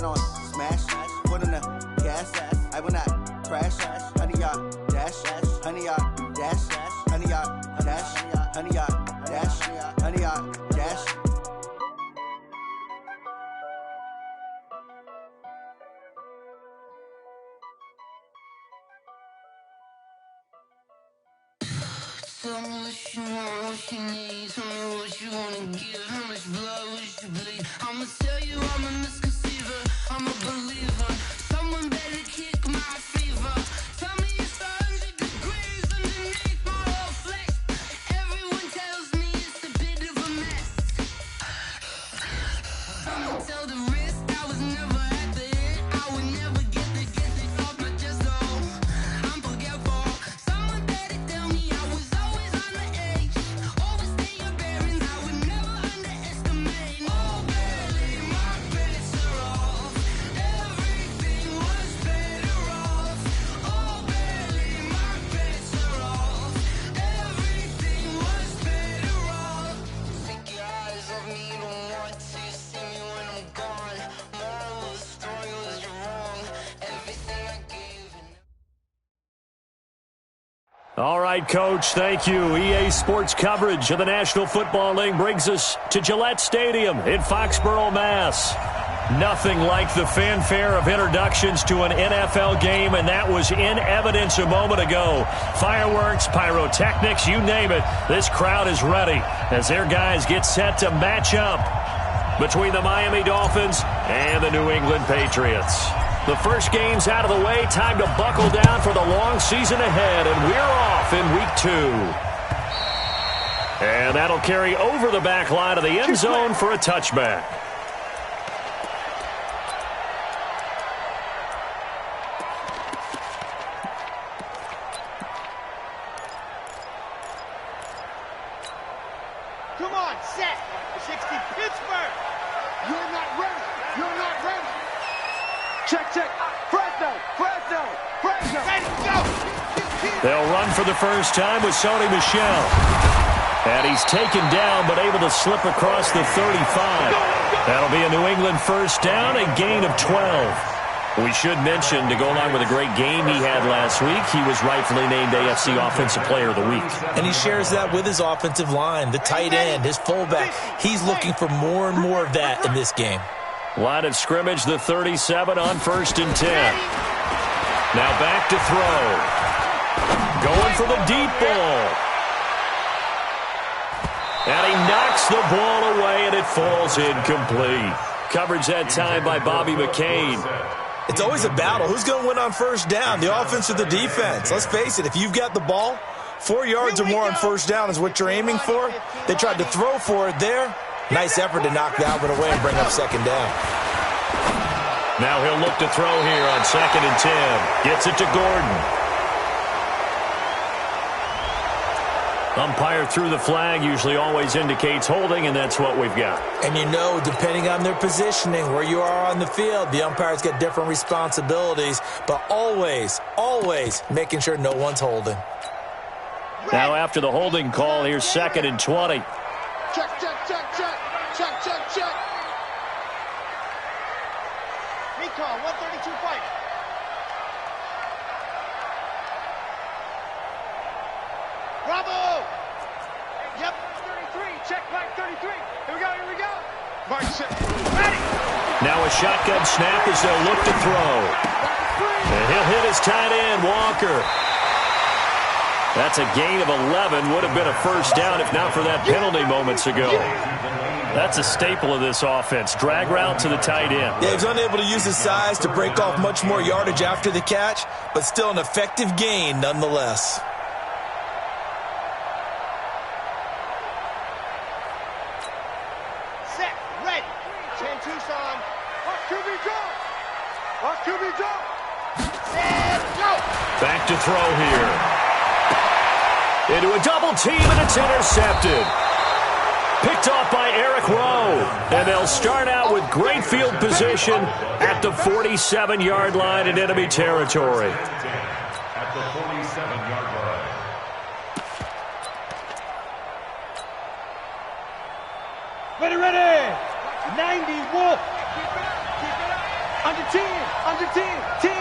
on smash, foot on the gas, I will not crash, honey yacht, dash, honey yacht, dash, honey yacht, dash, honey yacht, dash, honey yacht, dash. Tell me what you want, what you need. Tell me what you wanna give. How much blood would you bleed? I'ma tell you I'm a misconceiver. I'm a believer. Someone better kick my fever. Tell me it's 100 degrees underneath my whole flesh. Everyone tells me it's a bit of a mess. Someone tell the risk I was never at the end. I would never get it off my chest. Oh, I'm forgetful. Someone better tell me I was always on the edge. Overstay your bearings, I would never underestimate. Oh, barely, my bets are off. Everything was better off. Oh, barely, my bets are off. Everything was better off. Take your eyes off me, you don't want to see me when I'm gone. Moral of the story was you're wrong. Everything I gave and All right, Coach, thank you. EA Sports coverage of the National Football League brings us to Gillette Stadium in Foxborough, Mass. Nothing like the fanfare of introductions to an NFL game, and that was in evidence a moment ago. Fireworks, pyrotechnics, you name it. This crowd is ready as their guys get set to match up between the Miami Dolphins and the New England Patriots. The first game's out of the way. Time to buckle down for the long season ahead, and we're off in week 2. And that'll carry over the back line of the end zone for a touchback. Come on, set. 60 Pittsburgh. You're not ready. You're not ready. Check. Fresno. Ready, go. They'll run for the first time with Sony Michel. And he's taken down but able to slip across the 35. That'll be a New England first down, a gain of 12. We should mention, to go along with a great game he had last week, he was rightfully named AFC Offensive Player of the Week. And he shares that with his offensive line, the tight end, his fullback. He's looking for more and more of that in this game. Line of scrimmage, the 37 on 1st and 10. Now back to throw. Going for the deep ball. And he knocks the ball away, and it falls incomplete. Coverage that time by Bobby McCain. It's always a battle. Who's going to win on first down, the offense or the defense? Let's face it, if you've got the ball, 4 yards or more on first down is what you're aiming for. They tried to throw for it there. Nice effort to knock that one away and bring up second down. Now he'll look to throw here on 2nd and 10. Gets it to Gordon. Umpire threw the flag, usually always indicates holding, and that's what we've got. And you know, depending on their positioning, where you are on the field, the umpire's got different responsibilities, but always making sure no one's holding. Now after the holding call, here's 2nd and 20. Check. Recon, 132 fight. Bravo! Yep, 33. Check back 33. Here we go. March, ready. Now a shotgun snap as they'll look to throw. And he'll hit his tight end, Walker. That's a gain of 11. Would have been a first down if not for that penalty moments ago. That's a staple of this offense. Drag route to the tight end. Yeah, he was unable to use his size to break off much more yardage after the catch, but still an effective gain nonetheless. Set, ready. 10 Tucson. Watch QB draw. Set, go. Back to throw here. Into a double team, and it's intercepted. Picked off by Eric Rowe. And they'll start out with great field position at the 47-yard line in enemy territory. At the 47-yard line. Ready. 90, Wolf. Under 10. Under 10. 10.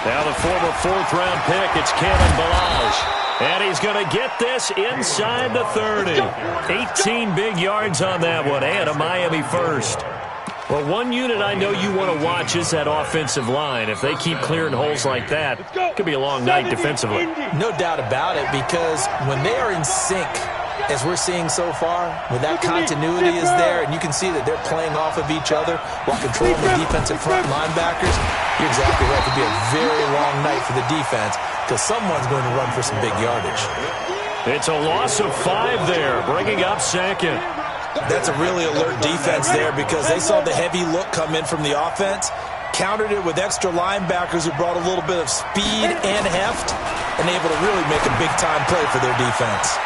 Now the former fourth-round pick, it's Cameron Balaj. And he's going to get this inside the 30. 18 big yards on that one, and a Miami first. Well, one unit I know you want to watch is that offensive line. If they keep clearing holes like that, it could be a long night defensively. No doubt about it, because when they are in sync, as we're seeing so far, when that continuity is there, and you can see that they're playing off of each other while controlling the defensive front linebackers, you're exactly right. It could be a very long night for the defense because someone's going to run for some big yardage. It's a loss of 5 there, bringing up second. That's a really alert defense there because they saw the heavy look come in from the offense, countered it with extra linebackers who brought a little bit of speed and heft, and able to really make a big-time play for their defense.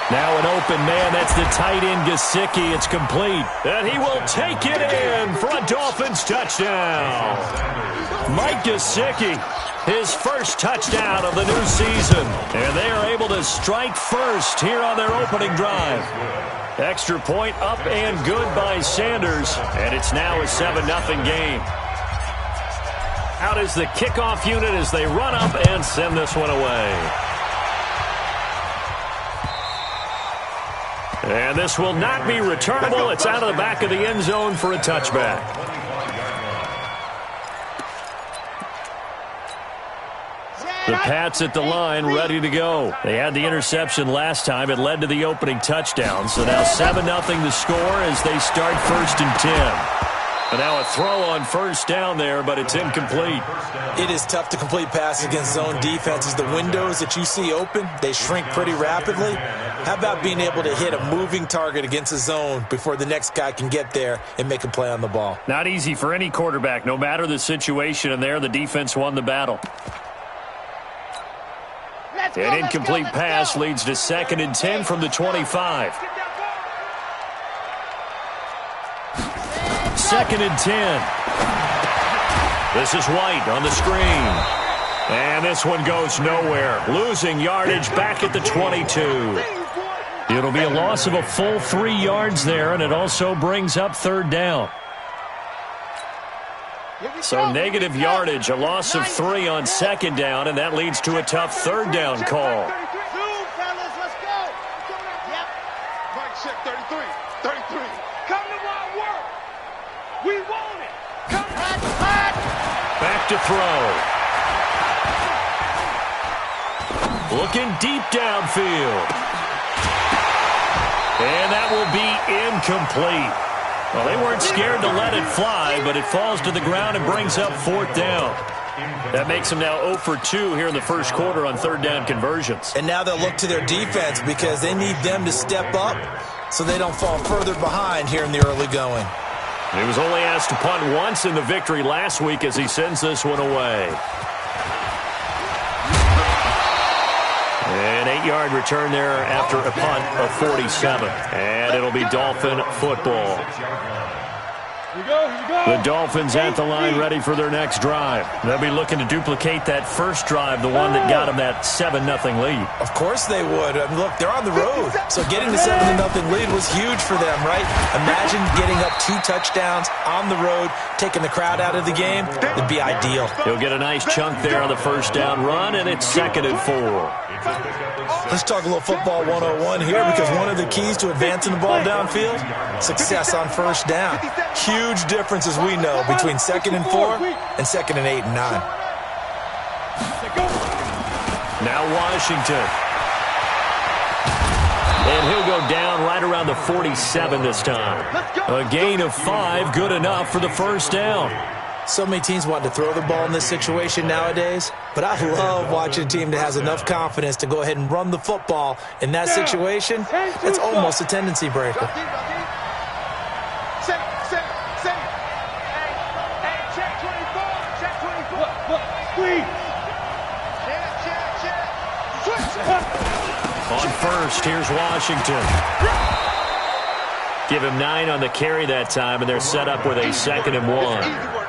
Now an open man, that's the tight end Gesicki. It's complete. And he will take it in for a Dolphins touchdown. Mike Gesicki, his first touchdown of the new season. And they are able to strike first here on their opening drive. Extra point up and good by Sanders. And it's now a 7-0 game. Out is the kickoff unit as they run up and send this one away. And this will not be returnable. It's out of the back of the end zone for a touchback. The Pats at the line, ready to go. They had the interception last time. It led to the opening touchdown. So now 7-0 the score as they start 1st and 10. And now a throw on first down there, but it's incomplete. It is tough to complete passes against zone defenses. The windows that you see open, they shrink pretty rapidly. How about being able to hit a moving target against a zone before the next guy can get there and make a play on the ball? Not easy for any quarterback, no matter the situation, and there the defense won the battle. An incomplete pass leads to 2nd and 10 from the 25. 2nd and 10. This is White on the screen. And this one goes nowhere. Losing yardage back at the 22. It'll be a loss of a full 3 yards there, and it also brings up 3rd down. So negative yardage, a loss of 3 on 2nd down, and that leads to a tough 3rd down call. Back to throw. Looking deep downfield. And that will be incomplete. Well, they weren't scared to let it fly, but it falls to the ground and brings up 4th down. That makes them now 0 for 2 here in the first quarter on 3rd down conversions. And now they'll look to their defense because they need them to step up so they don't fall further behind here in the early going. He was only asked to punt once in the victory last week as he sends this one away. An 8-yard return there after a punt of 47. And it'll be Dolphin football. The Dolphins at the line ready for their next drive. They'll be looking to duplicate that first drive, the one that got them that 7-0 lead. Of course they would. I mean, look, they're on the road. So getting the 7-0 lead was huge for them, right? Imagine getting up 2 touchdowns on the road, taking the crowd out of the game. It'd be ideal. He'll get a nice chunk there on the first down run, and it's 2nd and 4. Let's talk a little football 101 here because one of the keys to advancing the ball downfield, success on first down. Huge difference, as we know, between 2nd and 4 and 2nd and 8 and 9. Now Washington. And he'll go down right around the 47 this time. A gain of 5, good enough for the first down. So many teams want to throw the ball in this situation nowadays, but I love watching a team that has enough confidence to go ahead and run the football in that situation. That's almost a tendency breaker. On first, here's Washington. Give him 9 on the carry that time, and they're set up with a 2nd and 1.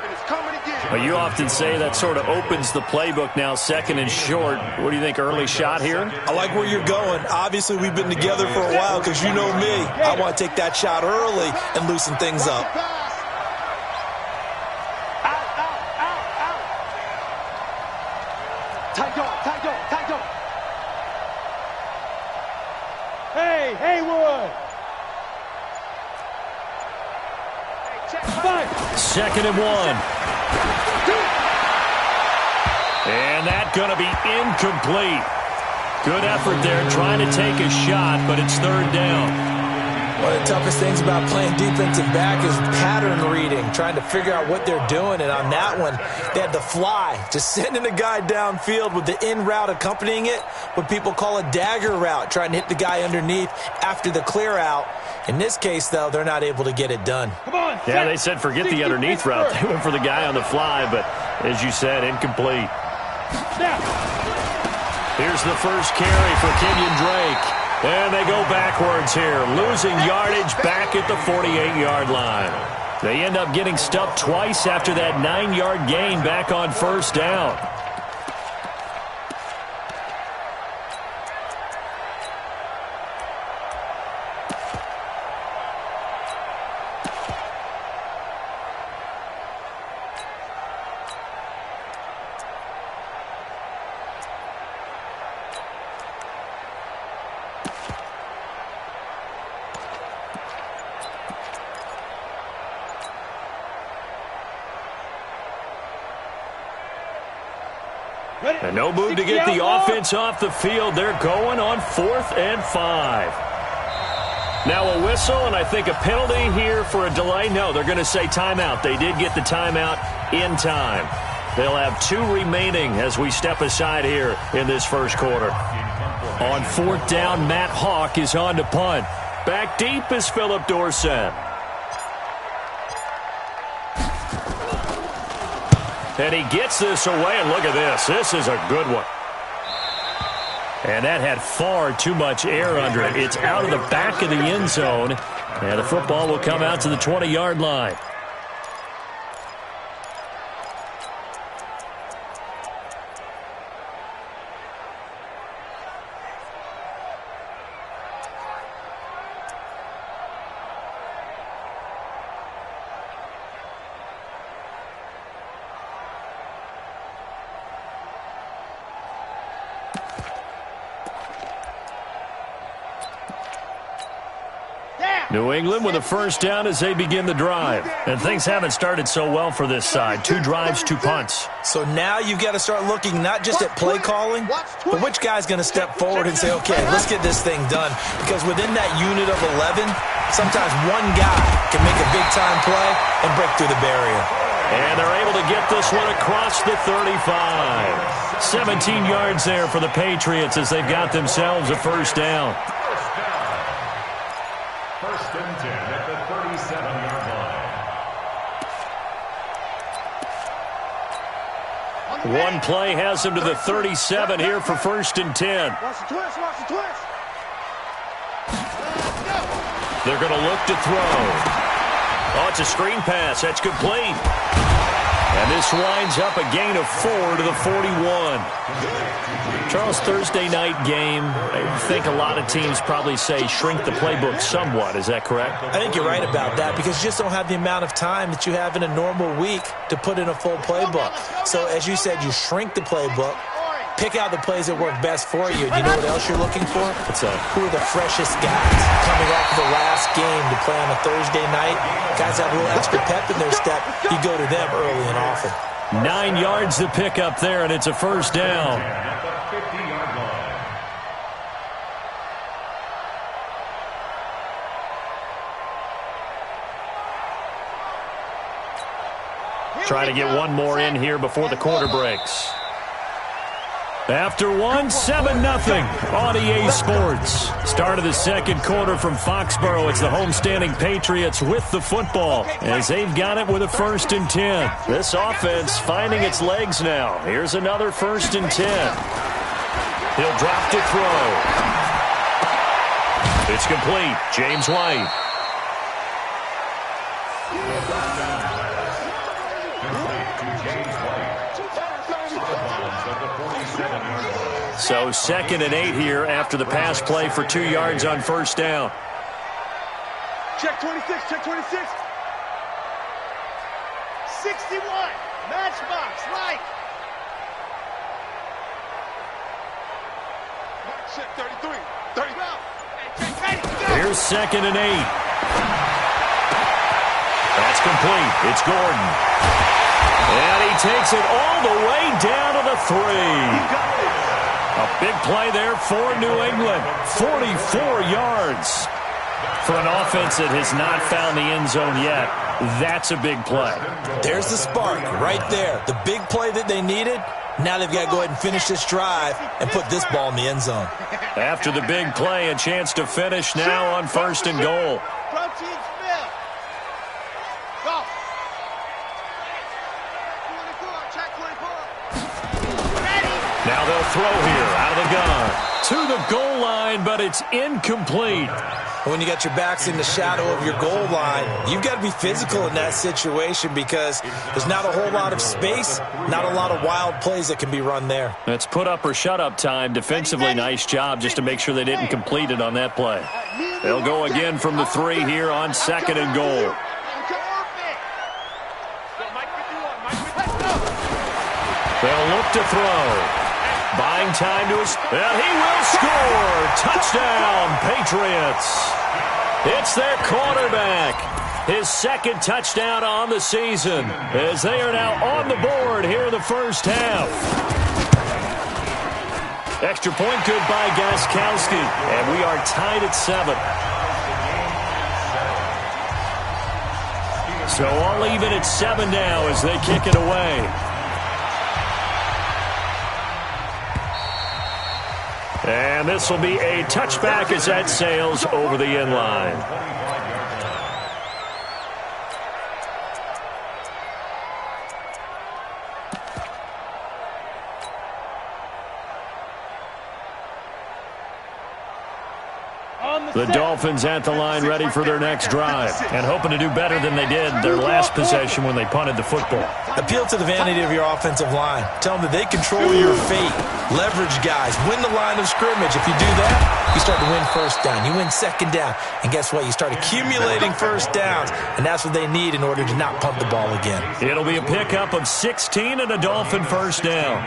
Well, you often say that sort of opens the playbook now, second and short. What do you think, early shot here? I like where you're going. Obviously, we've been together for a while because you know me. I want to take that shot early and loosen things up. Tight. Hey, Haywood. Second and 1. And that's going to be incomplete. Good effort there trying to take a shot, but it's third down. One of the toughest things about playing defensive back is pattern reading, trying to figure out what they're doing. And on that one, they had the fly, just sending a guy downfield with the in route accompanying it, what people call a dagger route, trying to hit the guy underneath after the clear out. In this case, though, they're not able to get it done. Come on. Yeah, they said forget the underneath route. They went for the guy on the fly, but as you said, incomplete. Here's the first carry for Kenyon Drake. And they go backwards here, losing yardage back at the 48-yard line. They end up getting stuffed twice after that 9-yard gain back on first down. And no move to get the offense off the field. They're going on 4th and 5. Now a whistle, and I think a penalty here for a delay. No, they're going to say timeout. They did get the timeout in time. They'll have 2 remaining as we step aside here in this first quarter. On 4th down, Matt Hawk is on to punt. Back deep is Philip Dorsett. And he gets this away, and look at this. This is a good one. And that had far too much air under it. It's out of the back of the end zone, and the football will come out to the 20-yard line. New England with a first down as they begin the drive. And things haven't started so well for this side. 2 drives, 2 punts. So now you've got to start looking not just at play calling, but which guy's going to step forward and say, okay, let's get this thing done. Because within that unit of 11, sometimes one guy can make a big-time play and break through the barrier. And they're able to get this one across the 35. 17 yards there for the Patriots as they've got themselves a first down. First and 10 at the 37-yard line. One play has them to the 37 here for first and 10. Watch the twist. They're going to look to throw. Oh, it's a screen pass. That's complete. And this winds up a gain of 4 to the 41. Charles, Thursday night game, I think a lot of teams probably say shrink the playbook somewhat. Is that correct? I think you're right about that because you just don't have the amount of time that you have in a normal week to put in a full playbook. So, as you said, you shrink the playbook, pick out the plays that work best for you. You know what else you're looking for? What's that? Who are the freshest guys coming off the last game to play on a Thursday night? Guys have a little extra pep in their step. You go to them early and often. 9 yards to pick up there, and it's a first down. At the 50-yard line. Try to get one more in here before the quarter breaks. After one, 7-0 on EA Sports. Start of the second quarter from Foxborough. It's the homestanding Patriots with the football as they've got it with a first and 10. This offense finding its legs now. Here's another first and 10. He'll drop to throw. It's complete. James White. Complete to So 2nd and 8 here after the pass play for 2 yards on first down. Check 26, check 26. 61, matchbox, right. Check 33, 30. Here's 2nd and 8. That's complete. It's Gordon. And he takes it all the way down to the 3. A big play there for New England. 44 yards. For an offense that has not found the end zone yet, that's a big play. There's the spark right there. The big play that they needed. Now they've got to go ahead and finish this drive and put this ball in the end zone. After the big play, a chance to finish now on 1st and goal. Protein spill. Go. 24, check 24. Ready. Now they'll throw here out of the gun. To the goal line, but it's incomplete. When you got your backs in the shadow of your goal line, you've got to be physical in that situation because there's not a whole lot of space, not a lot of wild plays that can be run there. It's put up or shut up time. Defensively, nice job just to make sure they didn't complete it on that play. They'll go again from the 3 here on 2nd and goal. They'll look to throw. Buying time to his, and he will score. Touchdown, Patriots. It's their quarterback. His 2nd touchdown on the season as they are now on the board here in the first half. Extra point good by Gostkowski, and we are tied at 7. So all even at 7 now as they kick it away. And this will be a touchback as that sails over the end line. The Dolphins at the line ready for their next drive and hoping to do better than they did their last possession when they punted the football. Appeal to the vanity of your offensive line. Tell them that they control your fate. Leverage guys. Win the line of scrimmage. If you do that, you start to win first down. You win 2nd down. And guess what? You start accumulating first downs. And that's what they need in order to not punt the ball again. It'll be a pickup of 16 and a Dolphin first down.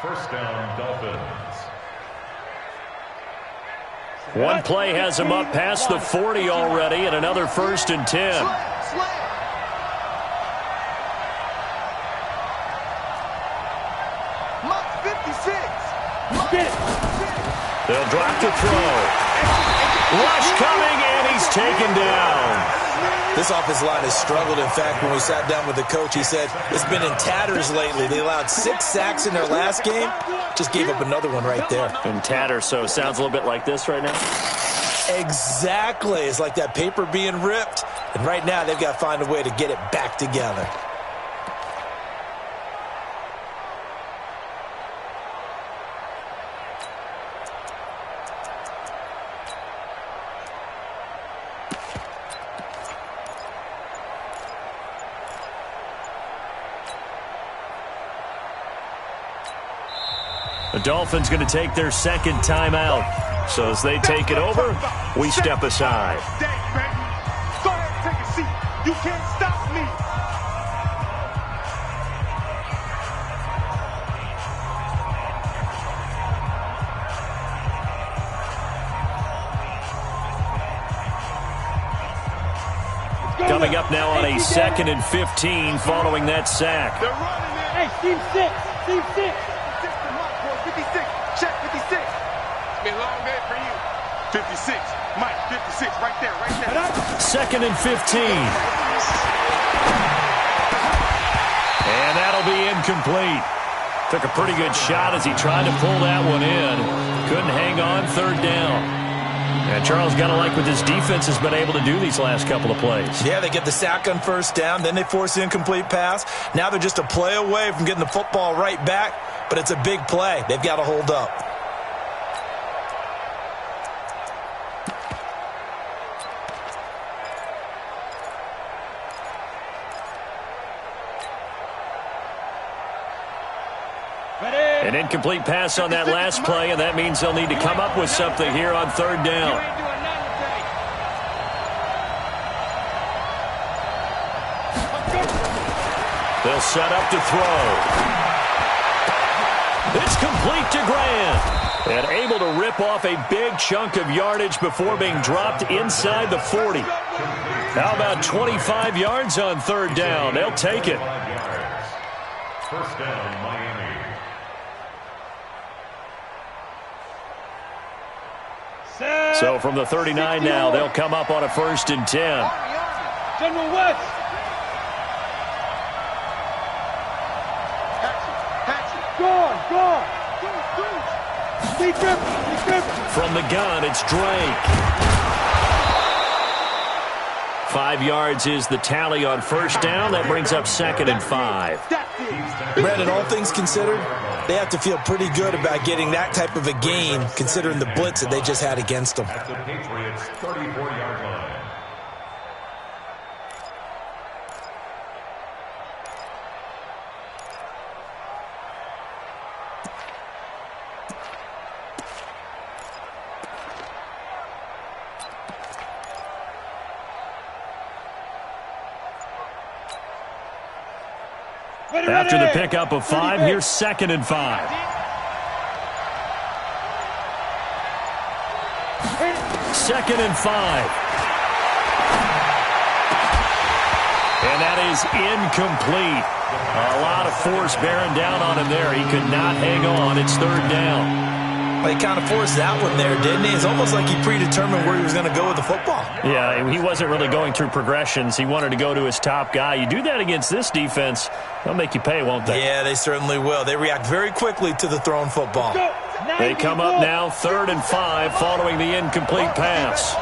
First down, Dolphins. One play has him up past the 40 already, and another 1st and 10. They'll drop to throw. Rush coming, and he's taken down. This offensive line has struggled. In fact, when we sat down with the coach, he said it's been in tatters lately. They allowed 6 sacks in their last game. Just gave up another one right there. In tatters, so it sounds a little bit like this right now. Exactly. It's like that paper being ripped. And right now, they've got to find a way to get it back together. The Dolphins going to take their 2nd timeout. So as they take it over, we step aside. Go ahead, take a seat. You can't stop me. Coming up now on a 2nd and 15 following that sack. They're running it. Hey, team 6. Team 6. 56. Check 56. It's been a long day for you. 56. Mike, 56. Right there, right there. 2nd and 15. And that'll be incomplete. Took a pretty good shot as he tried to pull that one in. Couldn't hang on 3rd down. And Charles, got to like what this defense has been able to do these last couple of plays. Yeah, they get the sack on 1st down, then they force the incomplete pass. Now they're just a play away from getting the football right back, but it's a big play. They've got to hold up. An incomplete pass on that last play, and that means they'll need to come up with something here on third down. They'll set up to throw. It's complete to Grant. And able to rip off a big chunk of yardage before being dropped inside the 40. How about 25 yards on third down? They'll take it. First down, Miami. So from the 39 now, they'll come up on a 1st and 10. General West. Go. From the gun, it's Drake. 5 yards is the tally on first down. That brings up 2nd and 5. Brandon, all things considered, they have to feel pretty good about getting that type of a gain, considering the blitz that they just had against them. At the Patriots' 34-yard line. After the pickup of 5, here's 2nd and 5. Second and 5. And that is incomplete. A lot of force bearing down on him there. He could not hang on. It's 3rd down. Well, he kind of forced that one there, didn't he? It's almost like he predetermined where he was going to go with the football. Yeah, he wasn't really going through progressions. He wanted to go to his top guy. You do that against this defense, they'll make you pay, won't they? Yeah, they certainly will. They react very quickly to the thrown football. They come up now 3rd and 5 following the incomplete pass.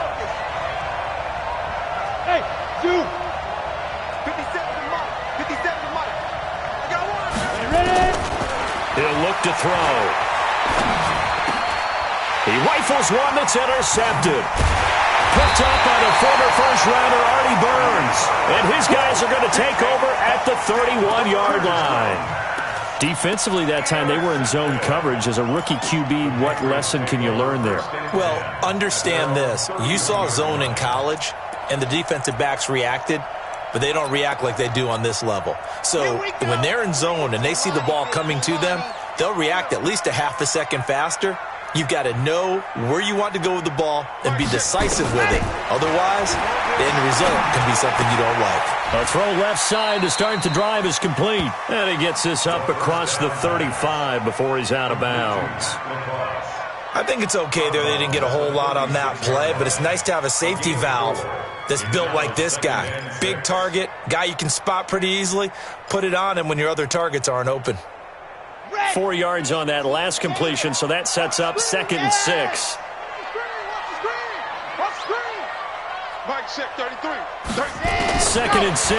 Hey, dude. 57 to Mike. 57 to Mike. I got one. Ready? He'll look to throw. He rifles one that's intercepted. Picked up by the former first-rounder Artie Burns. And his guys are going to take over at the 31-yard line. Defensively that time, they were in zone coverage. As a rookie QB, what lesson can you learn there? Well, understand this. You saw zone in college, and the defensive backs reacted, but they don't react like they do on this level. So when they're in zone and they see the ball coming to them, they'll react at least a half a second faster. You've got to know where you want to go with the ball and be decisive with it. Otherwise, the end result can be something you don't like. A throw left side to start the drive is complete. And he gets this up across the 35 before he's out of bounds. I think it's okay there. They didn't get a whole lot on that play, but it's nice to have a safety valve that's built like this guy. Big target, guy you can spot pretty easily. Put it on him when your other targets aren't open. 4 yards on that last completion, so that sets up 2nd and 6. Mike check 33. 2nd and 6.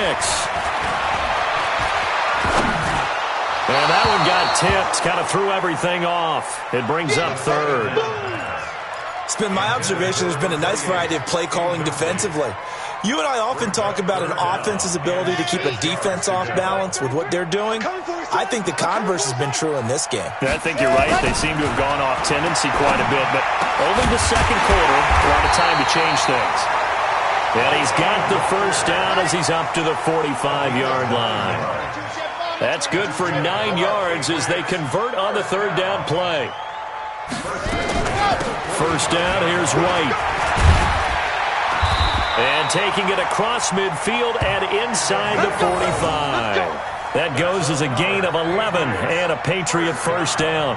And that one got tipped, kind of threw everything off. It brings up 3rd. It's been my observation there's been a nice variety of play calling defensively. You and I often talk about an offense's ability to keep a defense off balance with what they're doing. I think the converse has been true in this game. I think you're right. They seem to have gone off tendency quite a bit, but only the second quarter, a lot of time to change things. And he's got the first down as he's up to the 45-yard line. That's good for 9 yards as they convert on the 3rd down play. First down, here's White. And taking it across midfield and inside the 45. That goes as a gain of 11 and a Patriot first down.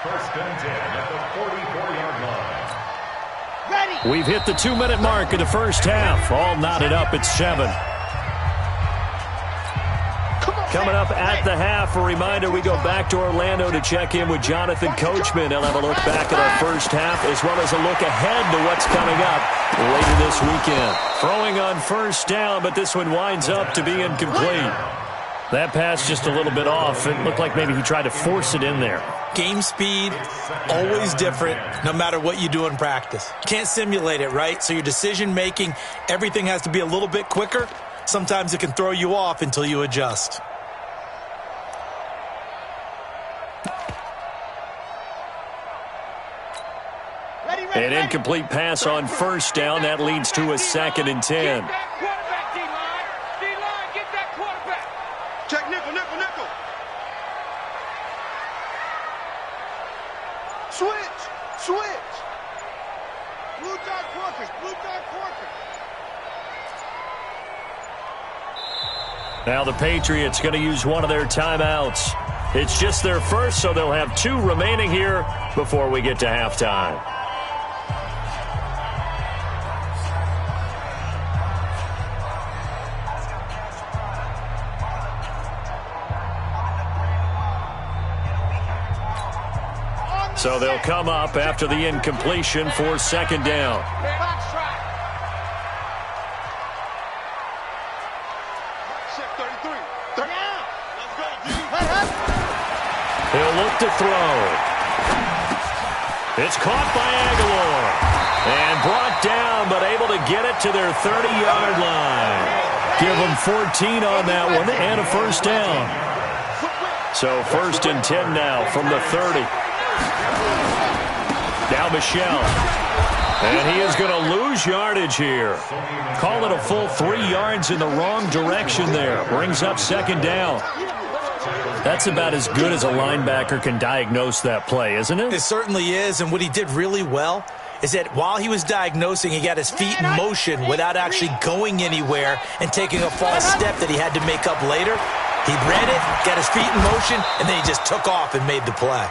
First and 10 at the 44-yard line. We've hit the 2-minute mark of the first half. All knotted up at 7. Coming up at the half, a reminder, we go back to Orlando to check in with Jonathan Coachman. He'll have a look back at our first half as well as a look ahead to what's coming up later this weekend. Throwing on first down, but this one winds up to be incomplete. That pass just a little bit off. It looked like maybe he tried to force it in there. Game speed, always different, no matter what you do in practice. Can't simulate it, right? So your decision-making, everything has to be a little bit quicker. Sometimes it can throw you off until you adjust. An incomplete pass on first down. That leads to a 2nd and 10. Get that quarterback, D-line. D-line, get that quarterback. Check nickel, nickel, nickel. Switch, switch. Blue dot quarters, blue dot quarters. Now the Patriots going to use one of their timeouts. It's just their first, so they'll have 2 remaining here before we get to halftime. So they'll come up after the incompletion for 2nd down. Box try. Check 33. Down. Let's go, D. He'll look to throw. It's caught by Aguilar. And brought down, but able to get it to their 30-yard line. Give them 14 on that one and a first down. So 1st and 10 now from the 30. Now Michelle. And he is going to lose yardage here. Call it a full 3 yards in the wrong direction there. Brings up 2nd down. That's about as good as a linebacker can diagnose that play, isn't it? It certainly is, and what he did really well is that while he was diagnosing, he got his feet in motion without actually going anywhere and taking a false step that he had to make up later. He read it, got his feet in motion, and then he just took off and made the play.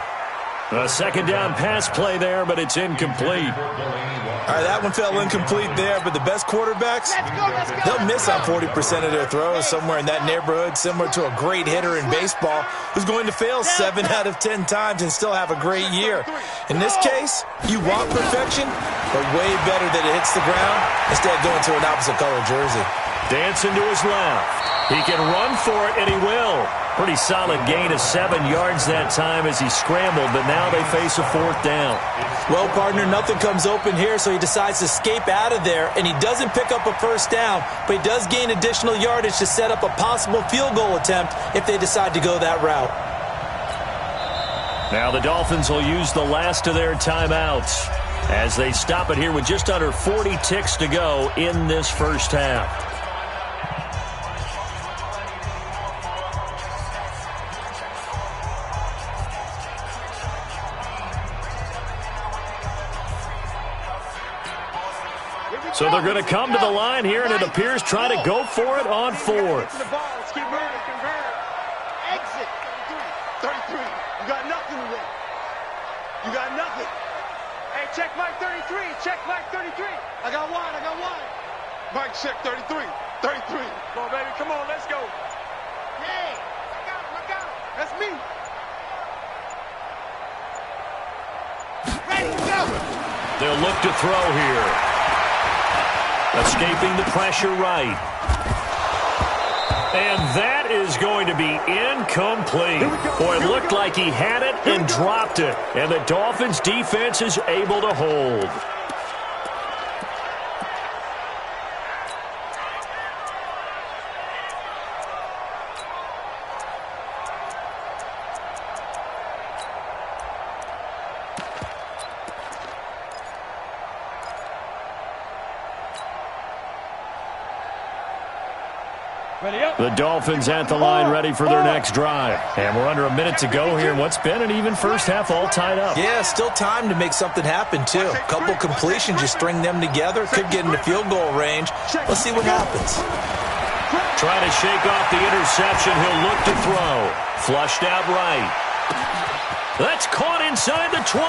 A 2nd down pass play there, but it's incomplete. All right, that one fell incomplete there, but the best quarterbacks, they'll miss on 40% of their throws, somewhere in that neighborhood, similar to a great hitter in baseball who's going to fail 7 out of 10 times and still have a great year. In this case, you want perfection, but way better that it hits the ground instead of going to an opposite color jersey. Dancing to his left. He can run for it, and he will. Pretty solid gain of 7 yards that time as he scrambled, but now they face a 4th down. Well, partner, nothing comes open here, so he decides to escape out of there, and he doesn't pick up a first down, but he does gain additional yardage to set up a possible field goal attempt if they decide to go that route. Now the Dolphins will use the last of their timeouts as they stop it here with just under 40 ticks to go in this first half. So they're going to come to the line here, and it appears try to go for it on 4th. Let's keep moving, convert. Exit. 33. You got nothing today. You got nothing. Hey, check Mike 33. Check Mike 33. I got one. I got one. Mike, check 33. 33. Come on, baby. Come on. Let's go. Hey. I got him. I got him. That's me. Ready. Go. They'll look to throw here. Escaping the pressure right. And that is going to be incomplete. Boy, it looked like he had it and dropped it. And the Dolphins defense is able to hold. The Dolphins at the line ready for their next drive. And we're under a minute to go here in what's been an even first half all tied up. Yeah, still time to make something happen, too. A couple completions, you string them together. Could get into field goal range. Let's see what happens. Trying to shake off the interception. He'll look to throw. Flushed out right. That's caught inside the 20.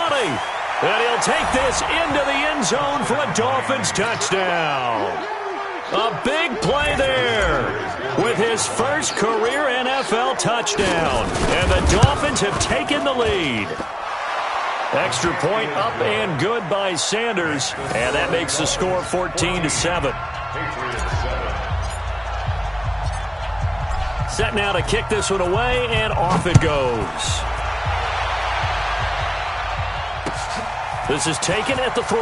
And he'll take this into the end zone for a Dolphins touchdown. A big play there with his first career NFL touchdown. And the Dolphins have taken the lead. Extra point up and good by Sanders. And that makes the score 14-7. Set now to kick this one away, and off it goes. This is taken at the 3.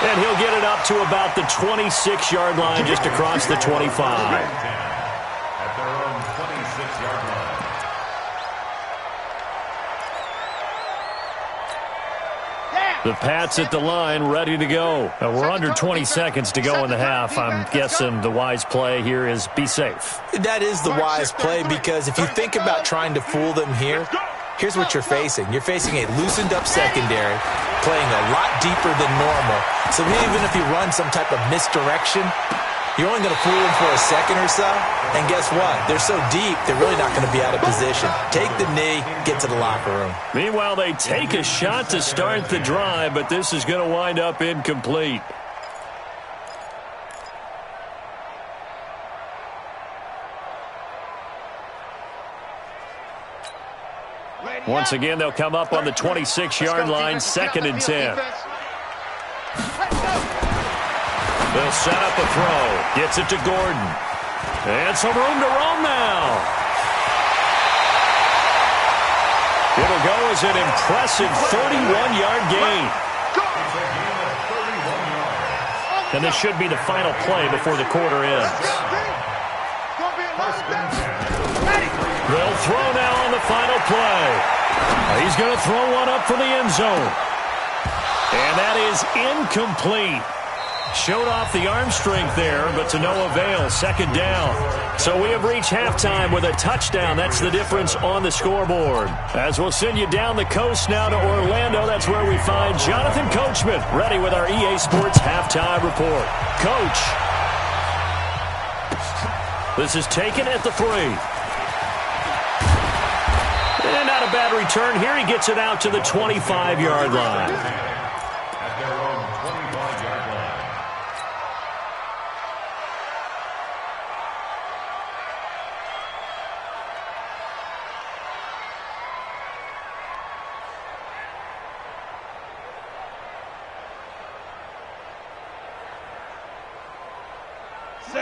And he'll get it up to about the 26-yard line, just across the 25. At their own 26-yard line. The Pats at the line, ready to go. We're under 20 seconds to go in the half. I'm guessing the wise play here is be safe. That is the wise play, because if you think about trying to fool them here, here's what you're facing. You're facing a loosened-up secondary, playing a lot deeper than normal. So even if you run some type of misdirection, you're only going to fool them for a second or so. And guess what? They're so deep, they're really not going to be out of position. Take the knee, get to the locker room. Meanwhile, they take a shot to start the drive, but this is going to wind up incomplete. Once again, they'll come up on the 26-yard line, 2nd and 10. They'll set up a throw. Gets it to Gordon. And some room to roam now. It'll go as an impressive 31-yard gain. And this should be the final play before the quarter ends. They'll throw now on the final play. He's going to throw one up for the end zone. And that is incomplete. Showed off the arm strength there, but to no avail. 2nd down. So we have reached halftime with a touchdown. That's the difference on the scoreboard. As we'll send you down the coast now to Orlando, that's where we find Jonathan Coachman, ready with our EA Sports halftime report. Coach, this is taken at the 3. And not a bad return here. He gets it out to the 25-yard line.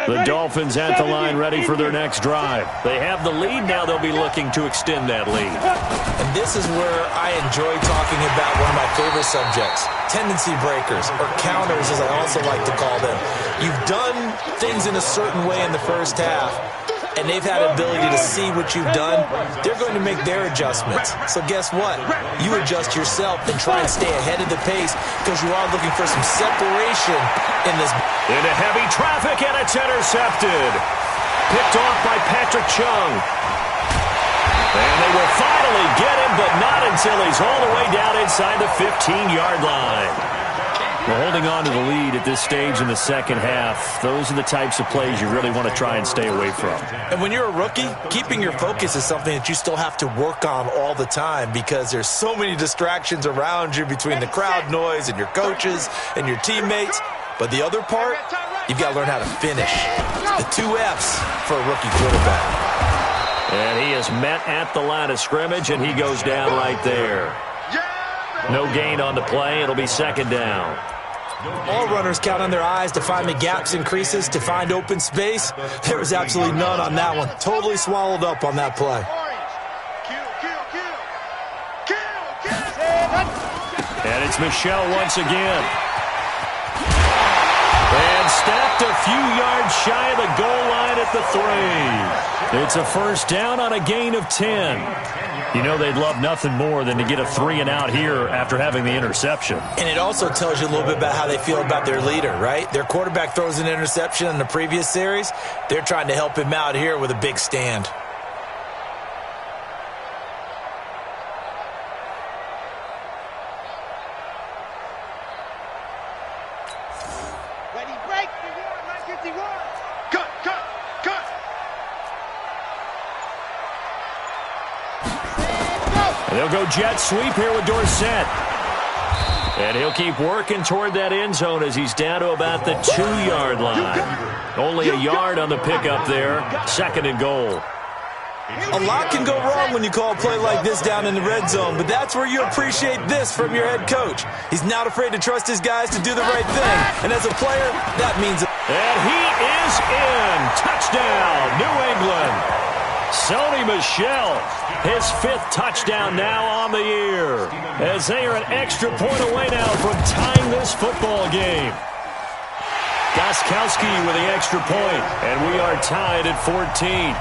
The Dolphins at the line, ready for their next drive. They have the lead. Now they'll be looking to extend that lead. And this is where I enjoy talking about one of my favorite subjects, tendency breakers, or counters as I also like to call them. You've done things in a certain way in the first half, and they've had an ability to see what you've done. They're going to make their adjustments. So guess what? You adjust yourself and try and stay ahead of the pace, because you are looking for some separation in this. Into heavy traffic, and it's intercepted. Picked off by Patrick Chung. And they will finally get him, but not until he's all the way down inside the 15-yard line. Well, holding on to the lead at this stage in the second half, those are the types of plays you really want to try and stay away from. And when you're a rookie, keeping your focus is something that you still have to work on all the time, because there's so many distractions around you between the crowd noise and your coaches and your teammates. But the other part, you've got to learn how to finish. The 2 F's for a rookie quarterback. And he is met at the line of scrimmage, and he goes down right there. No gain on the play. It'll be 2nd down. All runners count on their eyes to find the gaps and creases, to find open space. There was absolutely none on that one. Totally swallowed up on that play. And it's Michel once again. And stepped a few yards shy of the goal line at the 3. It's a first down on a gain of 10. You know they'd love nothing more than to get a 3-and-out here after having the interception. And it also tells you a little bit about how they feel about their leader, right? Their quarterback throws an interception in the previous series. They're trying to help him out here with a big stand. Ready, break, 951. Cut. And they'll go jet sweep here with Dorsett. And he'll keep working toward that end zone as he's down to about the 2-yard line. Only a yard on the pickup there. 2nd and goal. A lot can go wrong when you call a play like this down in the red zone, but that's where you appreciate this from your head coach. He's not afraid to trust his guys to do the right thing. And as a player, that means... And he is in. Touchdown, New England. Sony Michel, his 5th touchdown now on the year, as they are an extra point away now from tying this football game. Gostkowski with the extra point, and we are tied at 14.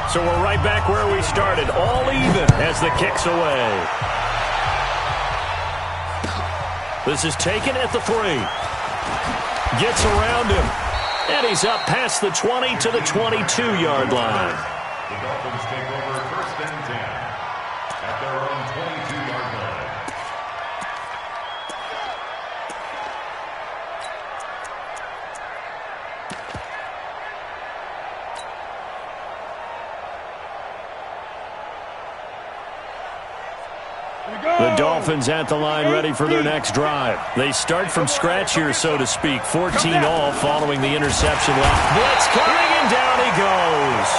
So we're right back where we started, all even as the kick's away. This is taken at the 3. Gets around him. And he's up past the 20 to the 22-yard line. The Dolphins take over 1st and 10 at their own 22-yard line. The Dolphins at the line ready for their next drive. They start from scratch here, so to speak. 14 all following the interception last. Blitz coming, and down he goes.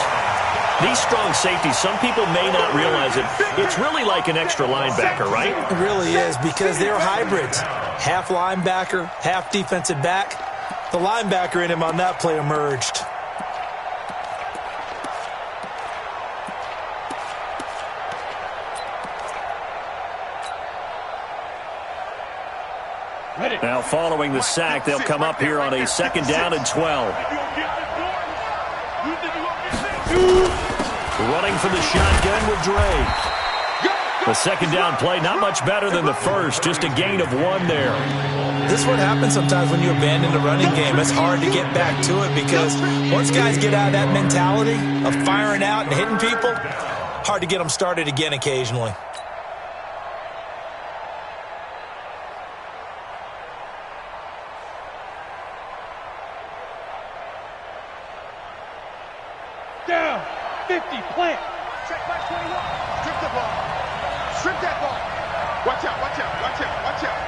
These strong safeties, some people may not realize it. It's really like an extra linebacker, right? It really is, because they're hybrids. Half linebacker, half defensive back. The linebacker in him on that play emerged. Now following the sack, they'll come up here on a 2nd down and 12. Running for the shotgun with Drake. The 2nd down play, not much better than the first, just a gain of 1 there. This is what happens sometimes when you abandon the running game. It's hard to get back to it because once guys get out of that mentality of firing out and hitting people, hard to get them started again occasionally. Down. 50. Plant. Check by 21. Strip the ball. Strip that ball. Watch out. Watch out. Watch out. Watch out.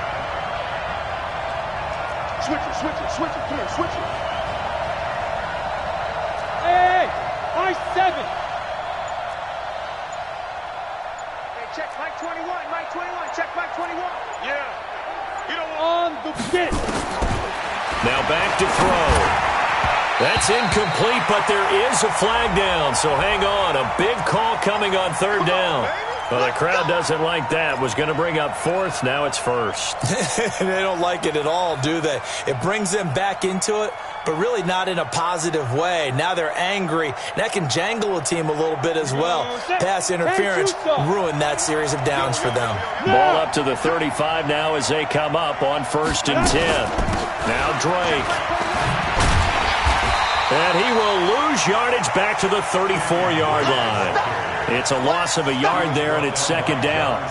Switch it. Switch it. Switch it. Come here. Switch it. Hey. High 7. Hey, check Mike 21. Mike 21. Check Mike 21. Yeah. You don't on the pitch. Now back to throw. That's incomplete, but there is a flag down, so hang on. A big call coming on 3rd down. Well, the crowd doesn't like that. Was going to bring up 4th. Now it's 1st. They don't like it at all, do they? It brings them back into it, but really not in a positive way. Now they're angry. That can jangle a team a little bit as well. Pass interference ruined that series of downs for them. Ball up to the 35 now as they come up on 1st and 10. Now Drake. And he will lose yardage back to the 34-yard line. It's a loss of a yard there, and it's 2nd down.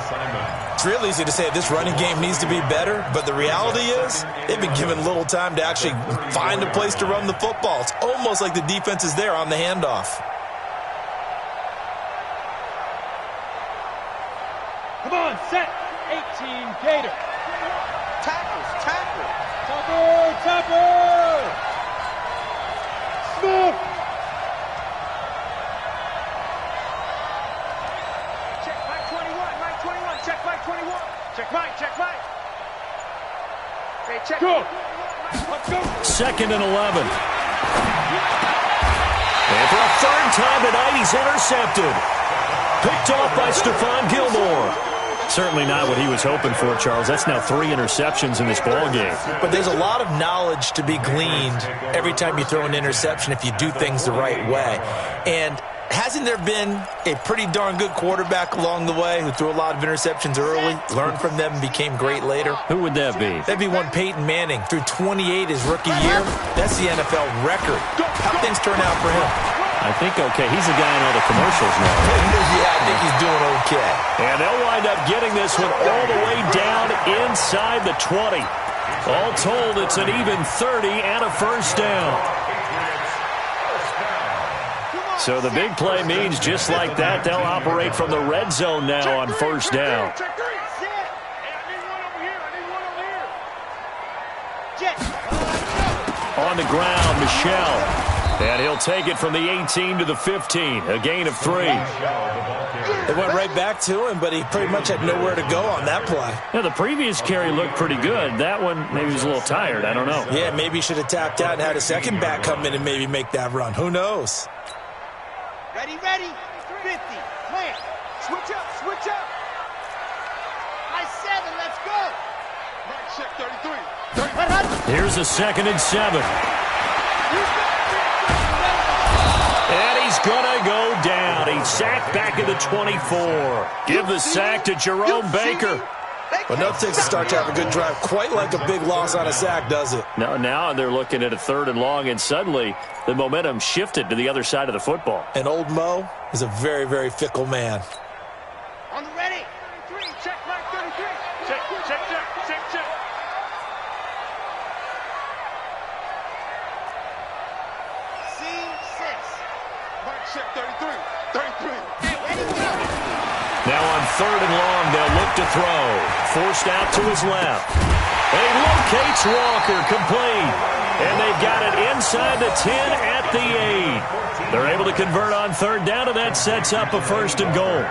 It's real easy to say this running game needs to be better, but the reality is they've been given little time to actually find a place to run the football. It's almost like the defense is there on the handoff. Come on, set. 18, Gator. Tackles, tackle. Topper, topper. Smooth. Check Mike 21, Mike 21. Check Mike 21. Check Mike, check Mike. Hey, check. Go. Let's go. 2nd and 11. And for a 3rd time tonight, he's intercepted. Picked off by Stephon Gilmore. Certainly not what he was hoping for, Charles. That's now 3 interceptions in this ballgame. But there's a lot of knowledge to be gleaned every time you throw an interception if you do things the right way. And hasn't there been a pretty darn good quarterback along the way who threw a lot of interceptions early, learned from them, and became great later? Who would that be? That'd be one Peyton Manning. Threw 28 his rookie year. That's the NFL record. How things turn out for him? I think okay. He's the guy in all the commercials now. Yeah, I think he's doing okay. And they'll wind up getting this one all the way down inside the 20. All told, it's an even 30 and a 1st down. So the big play means just like that, they'll operate from the red zone now on 1st down. On the ground, Michelle. And he'll take it from the 18 to the 15, a gain of 3. They went right back to him, but he pretty much had nowhere to go on that play. Yeah, the previous carry looked pretty good. That one, maybe he was a little tired. I don't know. Yeah, maybe he should have tapped out and had a second back come in and maybe make that run. Who knows? Ready, ready. 50. Plant. Switch up, switch up. High 7, let's go. Right, check 33. Here's a 2nd and 7. And he's going to go down. He's sacked back at the 24. Give the sack to Jerome Baker. But no takes a start to have a good drive. Quite like a big loss on a sack, does it? Now they're looking at a 3rd and long, and suddenly the momentum shifted to the other side of the football. And old Mo is a very, very fickle man. On the ready. 33. Check Mike 33. Check. C6. Mike check 33. 33. Now on 3rd and long, they'll look to throw. Forced out to his left. And he locates Walker, complete. And they've got it inside the 10 at the 8. They're able to convert on 3rd down, and that sets up a 1st and goal.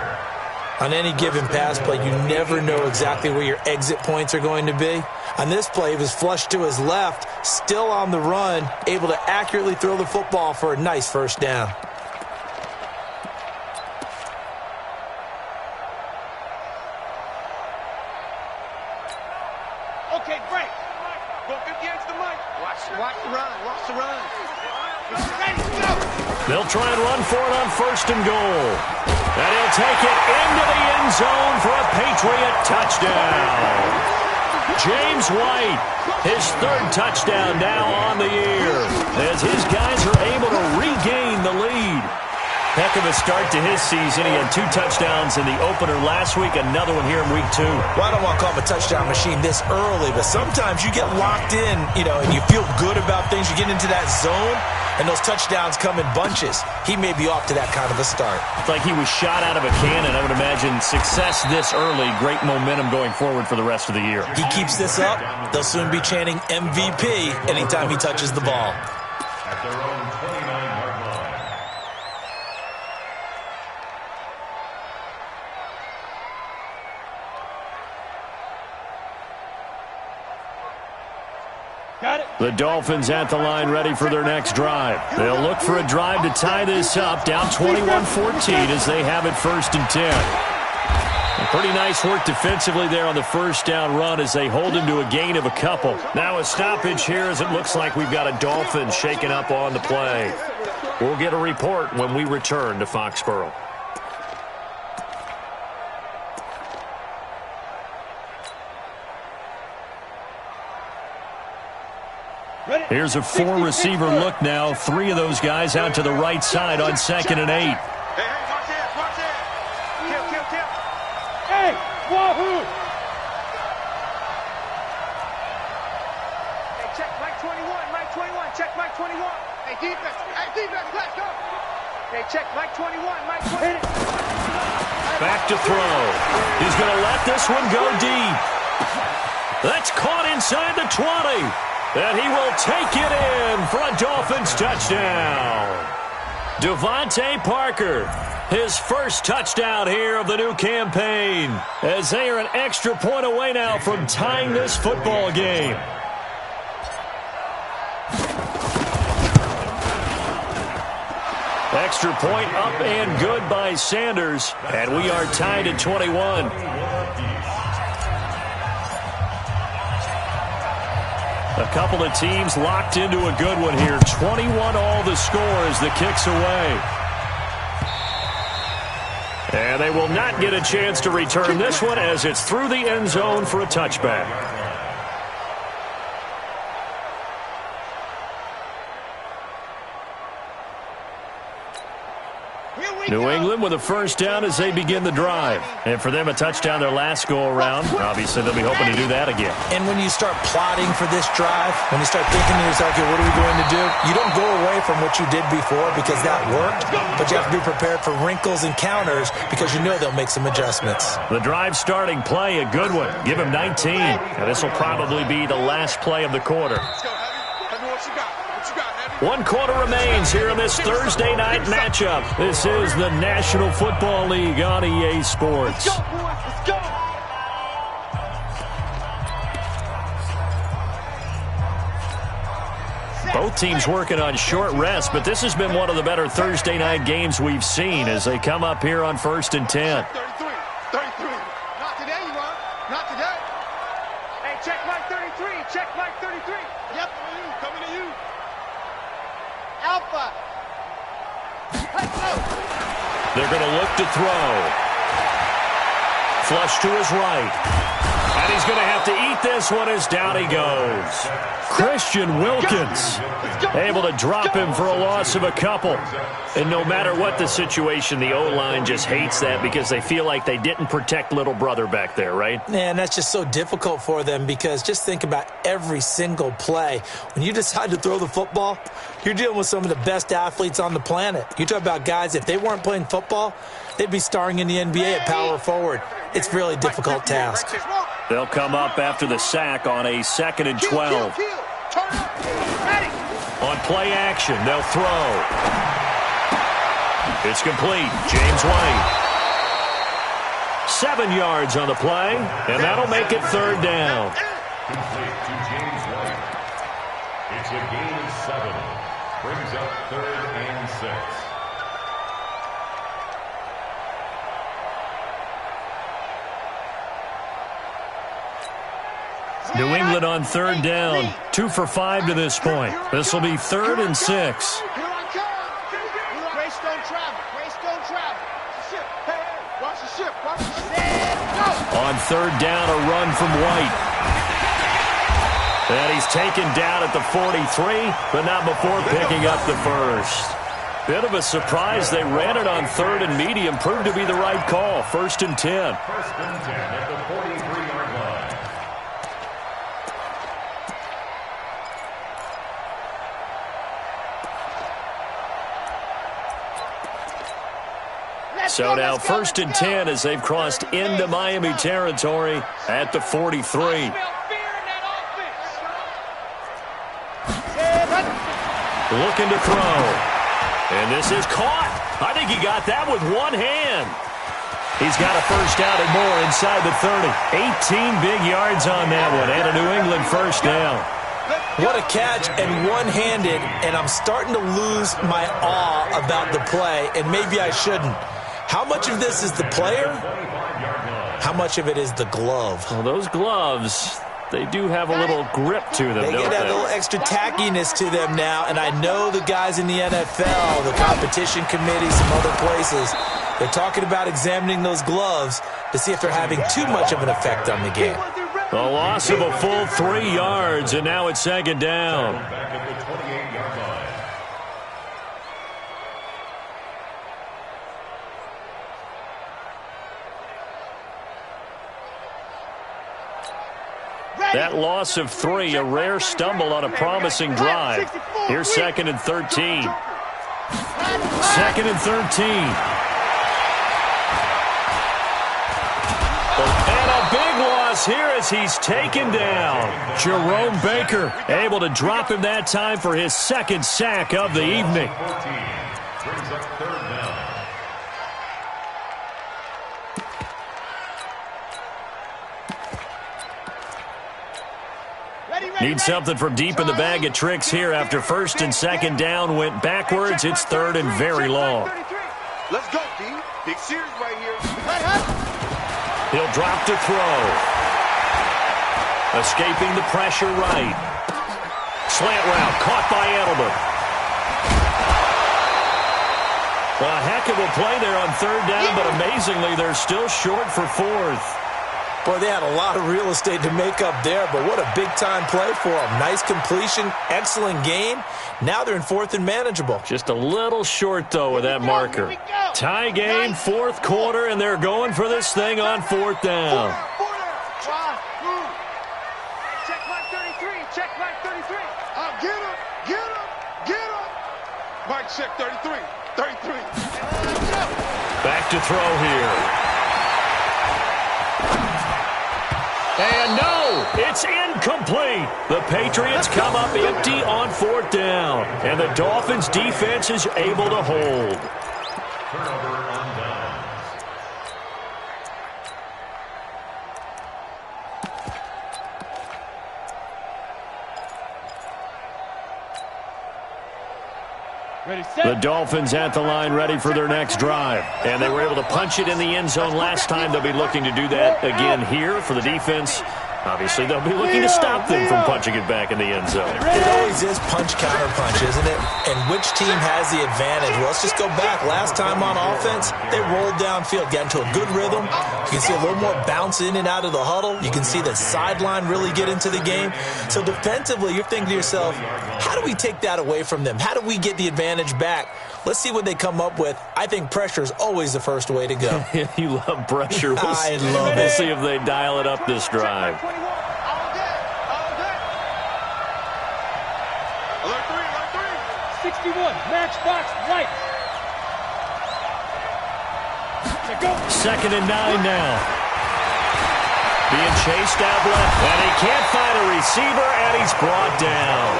On any given pass play, you never know exactly where your exit points are going to be. On this play, he was flushed to his left, still on the run, able to accurately throw the football for a nice 1st down. Okay, break. Go 50 yards to Mike. Watch the run. Ready, go. They'll try and run for it on 1st and goal. And he'll take it into the end zone for a Patriot touchdown. James White, his 3rd touchdown now on the year, as his guys are able to regain the lead. Heck of a start to his season. He had 2 touchdowns in the opener last week, another one here in week 2. Well, I don't want to call him a touchdown machine this early, but sometimes you get locked in, and you feel good about things. You get into that zone, and those touchdowns come in bunches. He may be off to that kind of a start. It's like he was shot out of a cannon. I would imagine success this early, great momentum going forward for the rest of the year. He keeps this up, they'll soon be chanting MVP anytime he touches the ball. At their own 29-yard line. The Dolphins at the line ready for their next drive. They'll look for a drive to tie this up, down 21-14 as they have it 1st and 10. Pretty nice work defensively there on the 1st down run as they hold him to a gain of a couple. Now a stoppage here as it looks like we've got a Dolphin shaken up on the play. We'll get a report when we return to Foxborough. Here's a 4-receiver look now. 3 of those guys out to the right side on 2nd and 8. Hey, watch it. Kill. Hey, wahoo! Hey, check Mike 21. Check Mike 21. Hey, defense, let's go. Hey, check Mike 21. Back to throw. He's going to let this one go deep. That's caught inside the 20. And he will take it in for a Dolphins touchdown. Devontae Parker, his 1st touchdown here of the new campaign, as they are an extra point away now from tying this football game. Extra point up and good by Sanders, and we are tied at 21. A couple of teams locked into a good one here. 21 all the score as the kick's away. And they will not get a chance to return this one as it's through the end zone for a touchback. New England with a 1st down as they begin the drive. And for them, a touchdown their last go-around. Obviously, they'll be hoping to do that again. And when you start plotting for this drive, when you start thinking to yourself, okay, what are we going to do? You don't go away from what you did before because that worked, but you have to be prepared for wrinkles and counters because you know they'll make some adjustments. The drive starting play, a good one. Give him 19. And this will probably be the last play of the quarter. Let's go, Heavy. Tell me what you got. 1 quarter remains here in this Thursday night matchup. This is the National Football League on EA Sports. Let's go, boys. Let's go. Both teams working on short rest, but this has been one of the better Thursday night games we've seen as they come up here on 1st and 10. 33. Not today, you are. Not today. Hey, check Mike 33. Check Mike 33. Yep, coming to you. Alpha. Let's go. They're going to look to throw. Flush to his right. about to eat this one as down he goes. Christian Wilkins able to drop him for a loss of a couple. And no matter what the situation, the O-line just hates that because they feel like they didn't protect little brother back there, right? Man, that's just so difficult for them because just think about every single play. When you decide to throw the football, you're dealing with some of the best athletes on the planet. You talk about guys, if they weren't playing football, they'd be starring in the NBA at power forward. It's a really difficult task. They'll come up after the sack on a 2nd and 12. On play action, they'll throw. It's complete. James White. 7 yards on the play, and that'll make it 3rd down. Complete to James White. It's a gain of 7. Brings up 3rd and 6. New England on 3rd down. 2 for 5 to this point. This will be 3rd and 6. Here I come. Grace don't travel. Grace don't travel. Ship. Hey, watch the ship. Watch the ship. Go. On 3rd down, a run from White. And he's taken down at the 43, but not before picking up the first. Bit of a surprise. They ran it on 3rd and medium. Proved to be the right call. 1st and 10. 1st and 10 at the 43-yard line. So now 1st and 10 as they've crossed into Miami territory at the 43. Looking to throw. And this is caught. I think he got that with one hand. He's got a first down and more inside the 30. 18 big yards on that one and a New England first down. What a catch and one-handed, and I'm starting to lose my awe about the play, and maybe I shouldn't. How much of this is the player? How much of it is the glove? Well, those gloves, they do have a little grip to them, They don't get a little extra tackiness to them now, and I know the guys in the NFL, the competition committee, some other places, they're talking about examining those gloves to see if they're having too much of an effect on the game. A loss of a full 3 yards, and now it's 2nd down. Back at the 28-yard line. That loss of 3, a rare stumble on a promising drive. Here's 2nd and 13. 2nd and 13. And a big loss here as he's taken down. Jerome Baker able to drop him that time for his 2nd sack of the evening. 14 brings up 3rd down. Need something from deep in the bag of tricks here after 1st and 2nd down went backwards. It's 3rd and very long. Let's go, D. Big series right here. He'll drop to throw. Escaping the pressure right. Slant route caught by Edelman. A heck of a play there on 3rd down, but amazingly they're still short for 4th. Boy, they had a lot of real estate to make up there, but what a big-time play for them. Nice completion, excellent gain. Now they're in 4th and manageable. Just a little short, though, with that marker. Tie game, 4th quarter, and they're going for this thing on 4th down. Check Mike 33. Check Mike 33. Get him. Get him. Get him. Mike check 33. 33. Back to throw here. And no, it's incomplete. The Patriots come up empty on 4th down. And the Dolphins defense is able to hold. Turnover on downs. The Dolphins at the line ready for their next drive. And they were able to punch it in the end zone last time. They'll be looking to do that again here for the defense. Obviously, they'll be looking to stop them from punching it back in the end zone. It always is punch-counter-punch, isn't it? And which team has the advantage? Well, let's just go back. Last time on offense, they rolled downfield, got into a good rhythm. You can see a little more bounce in and out of the huddle. You can see the sideline really get into the game. So defensively, you're thinking to yourself, how do we take that away from them? How do we get the advantage back? Let's see what they come up with. I think pressure is always the first way to go. You love pressure. I love it. We'll see if they dial it up this drive. Alert 3. 61, matchbox right. Second and 9 now. Being chased out left, and he can't find a receiver, and he's brought down.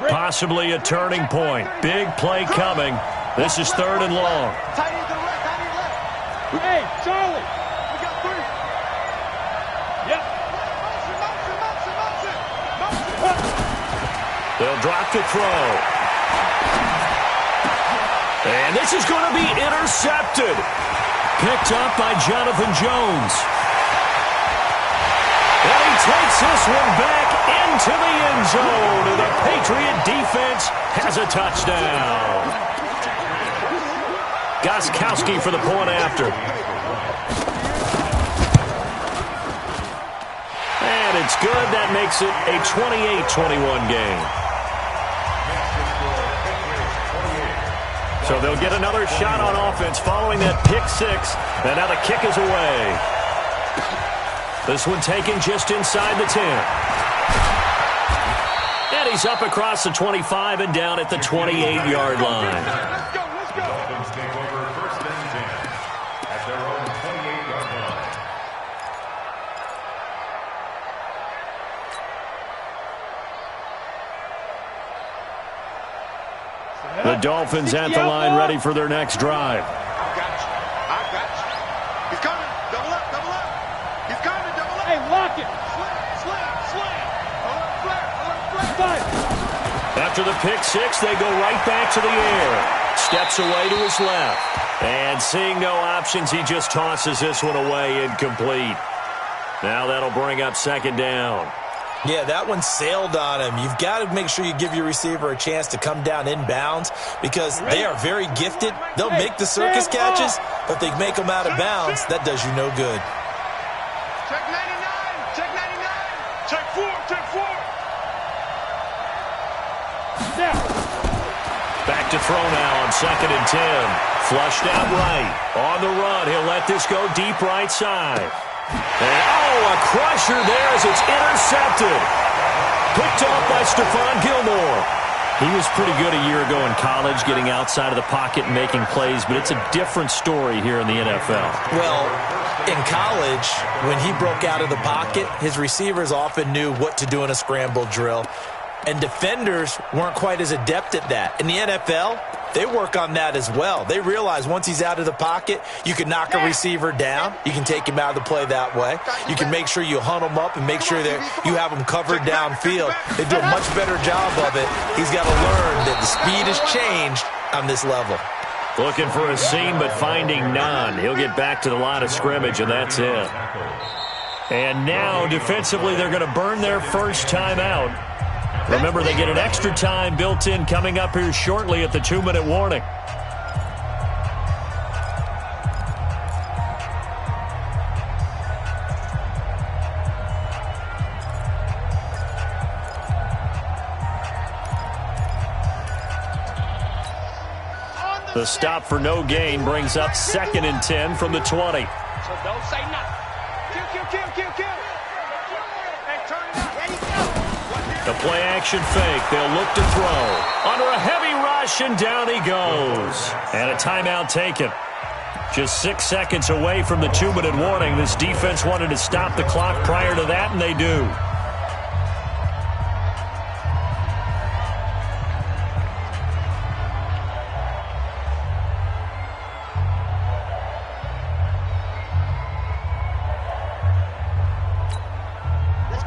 Possibly a turning point. Big play coming. This is 3rd and long. Tight end to the right, tight end left. Hey, Charlie. We got 3. Yep. Motion. They'll drop the throw. And this is going to be intercepted. Picked up by Jonathan Jones. And he takes this one back into the end zone. And the Patriot defense has a touchdown. Gostkowski for the point after. And it's good. That makes it a 28-21 game. So they'll get another shot on offense following that pick 6. And now the kick is away. This one taken just inside the 10. And he's up across the 25 and down at the 28-yard line. Let's go. Dolphins take over 1st and 10 at their own 28-yard line. The Dolphins at the line ready for their next drive. I got you. He's coming. Double up. He's coming. Double up. Hey, lock it. Slam. Alert flare. After the pick 6, they go right back to the air. Steps away to his left. And seeing no options, he just tosses this one away incomplete. Now that'll bring up 2nd down. Yeah, that one sailed on him. You've got to make sure you give your receiver a chance to come down inbounds because they are very gifted. They'll make the circus catches, but they make them out of bounds. That does you no good. Check 99. Check 4. Back to throw now on 2nd and 10. Flushed out right. On the run, he'll let this go deep right side. And, a crusher there as it's intercepted. Picked off by Stephon Gilmore. He was pretty good a year ago in college, getting outside of the pocket and making plays, but it's a different story here in the NFL. Well, in college, when he broke out of the pocket, his receivers often knew what to do in a scramble drill. And defenders weren't quite as adept at that. In the NFL, they work on that as well. They realize once he's out of the pocket, you can knock a receiver down. You can take him out of the play that way. You can make sure you hunt him up and make sure that you have him covered downfield. They do a much better job of it. He's got to learn that the speed has changed on this level. Looking for a seam, but finding none. He'll get back to the line of scrimmage, and that's it. And now, defensively, they're going to burn their first time out. Remember, they get an extra time built in coming up here shortly at the 2-minute warning. The stop for no gain brings up 2nd and 10 from the 20. So don't say nothing. Kill. Hey, turn it up. Ready, go. The play action fake. They'll look to throw. Under a heavy rush, and down he goes. And a timeout taken. Just 6 seconds away from the 2-minute warning. This defense wanted to stop the clock prior to that, and they do.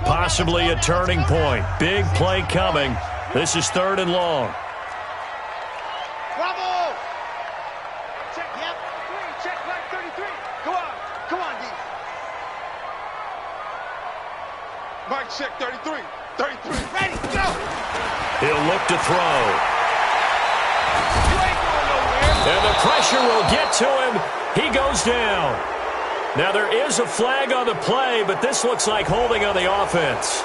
Possibly a turning point. Big play coming. This is 3rd and long. Bravo! Check, yep. Check right 33. Come on, D. Mike, check 33. 33. Ready, go! He'll look to throw. You ain't going nowhere. And the pressure will get to him. He goes down. Now, there is a flag on the play, but this looks like holding on the offense.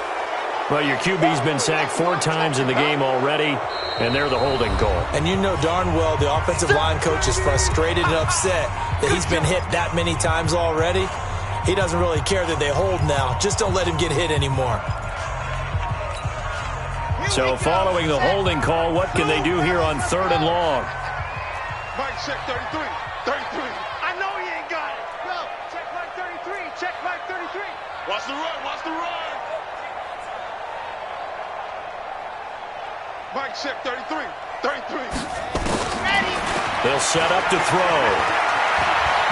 Well, your QB's been sacked 4 times in the game already, and they're the holding call. And you know darn well the offensive line coach is frustrated and upset that he's been hit that many times already. He doesn't really care that they hold now. Just don't let him get hit anymore. So following the holding call, what can they do here on 3rd and long? Mike, check 33. 33. I know he ain't got it. Go. Check Mike 33. Check Mike 33. Watch the run. Watch the run. Mike, check 33. 33. Ready. They'll set up to throw.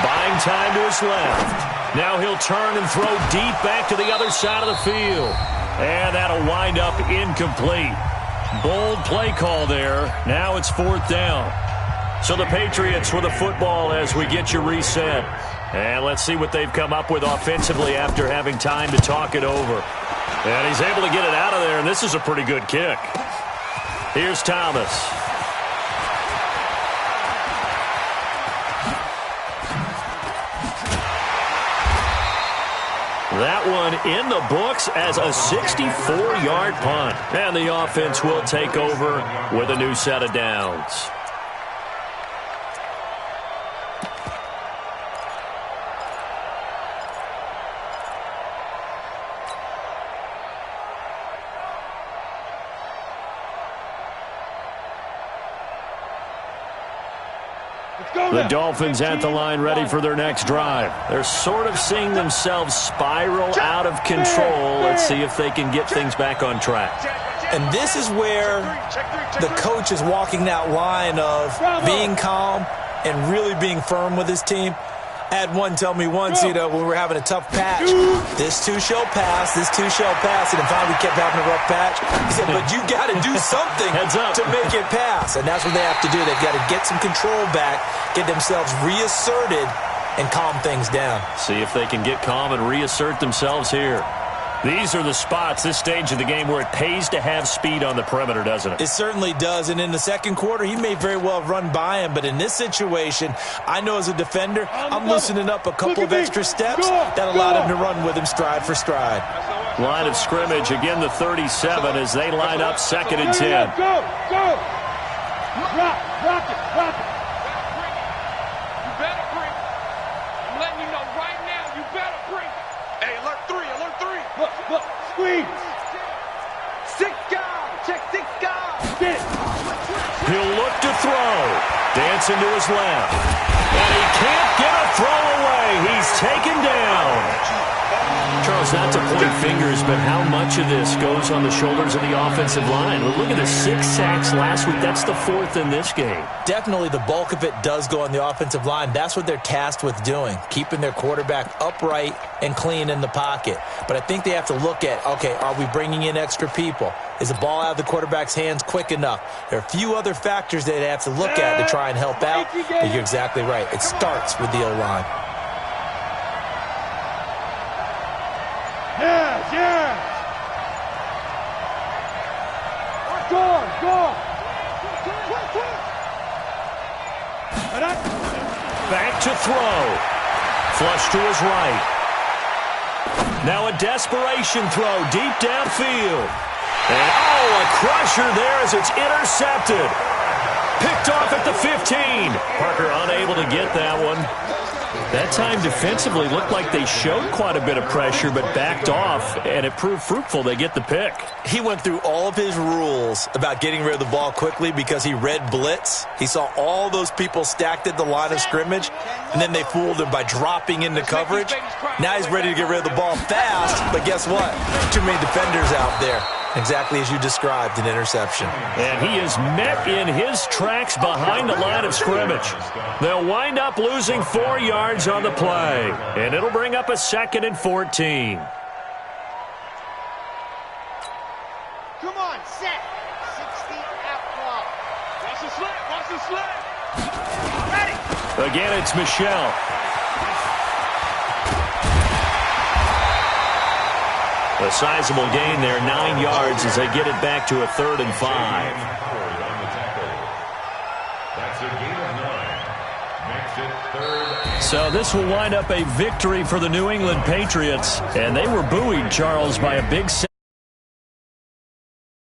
Buying time to his left. Now he'll turn and throw deep back to the other side of the field. And that'll wind up incomplete. Bold play call there. Now it's 4th down. So the Patriots with the football as we get you reset. And let's see what they've come up with offensively after having time to talk it over. And he's able to get it out of there, and this is a pretty good kick. Here's Thomas. That one in the books as a 64-yard punt. And the offense will take over with a new set of downs. The Dolphins at the line ready for their next drive. They're sort of seeing themselves spiral out of control. Let's see if they can get things back on track. And this is where the coach is walking that line of being calm and really being firm with his team. I had one tell me once, when we were having a tough patch, this too shall pass, this too shall pass. And finally we kept having a rough patch. He said, but you got to do something to make it pass. And that's what they have to do. They've got to get some control back, get themselves reasserted, and calm things down. See if they can get calm and reassert themselves here. These are the spots, this stage of the game, where it pays to have speed on the perimeter, doesn't it? It certainly does. And in the second quarter, he may very well have run by him. But in this situation, I know as a defender, I'm loosening up a couple of extra steps that allowed him to run with him stride for stride. Line of scrimmage, again the 37 as they line up 2nd and 10. Go! Rock it! You better bring it. I'm letting you know right now, you better bring it. Hey, alert 3. Look, squeeze. 6 guys. Check 6 guys. Get it. He'll look to throw. Dancing to his left. And he can't get a throw away. He's taken down. Charles, not to point fingers, but how much of this goes on the shoulders of the offensive line? Well, look at the 6 sacks last week. That's the 4th in this game. Definitely the bulk of it does go on the offensive line. That's what they're tasked with doing, keeping their quarterback upright and clean in the pocket. But I think they have to look at, okay, are we bringing in extra people? Is the ball out of the quarterback's hands quick enough? There are a few other factors they have to look at to try and help out, but you're exactly right. It starts with the O-line. Yes! Go! Back to throw. Flush to his right. Now a desperation throw deep downfield. And a crusher there as it's intercepted. Picked off at the 15. Parker unable to get that one. That time defensively looked like they showed quite a bit of pressure but backed off, and it proved fruitful. They get the pick. He went through all of his rules about getting rid of the ball quickly because he read blitz. He saw all those people stacked at the line of scrimmage, and then they fooled him by dropping into coverage. Now he's ready to get rid of the ball fast, but guess what? Too many defenders out there. Exactly as you described, an interception. And he is met in his tracks behind the line of scrimmage. They'll wind up losing 4 yards on the play, and it'll bring up a 2nd and 14. Come on, set. 60 out clock. Watch the slip. Watch the slip. Ready. Again, it's Michelle. A sizable gain there, 9 yards as they get it back to a 3rd and 5. That's a gain of 9. Makes it 3rd. So this will wind up a victory for the New England Patriots. And they were buoyed, Charles, by a big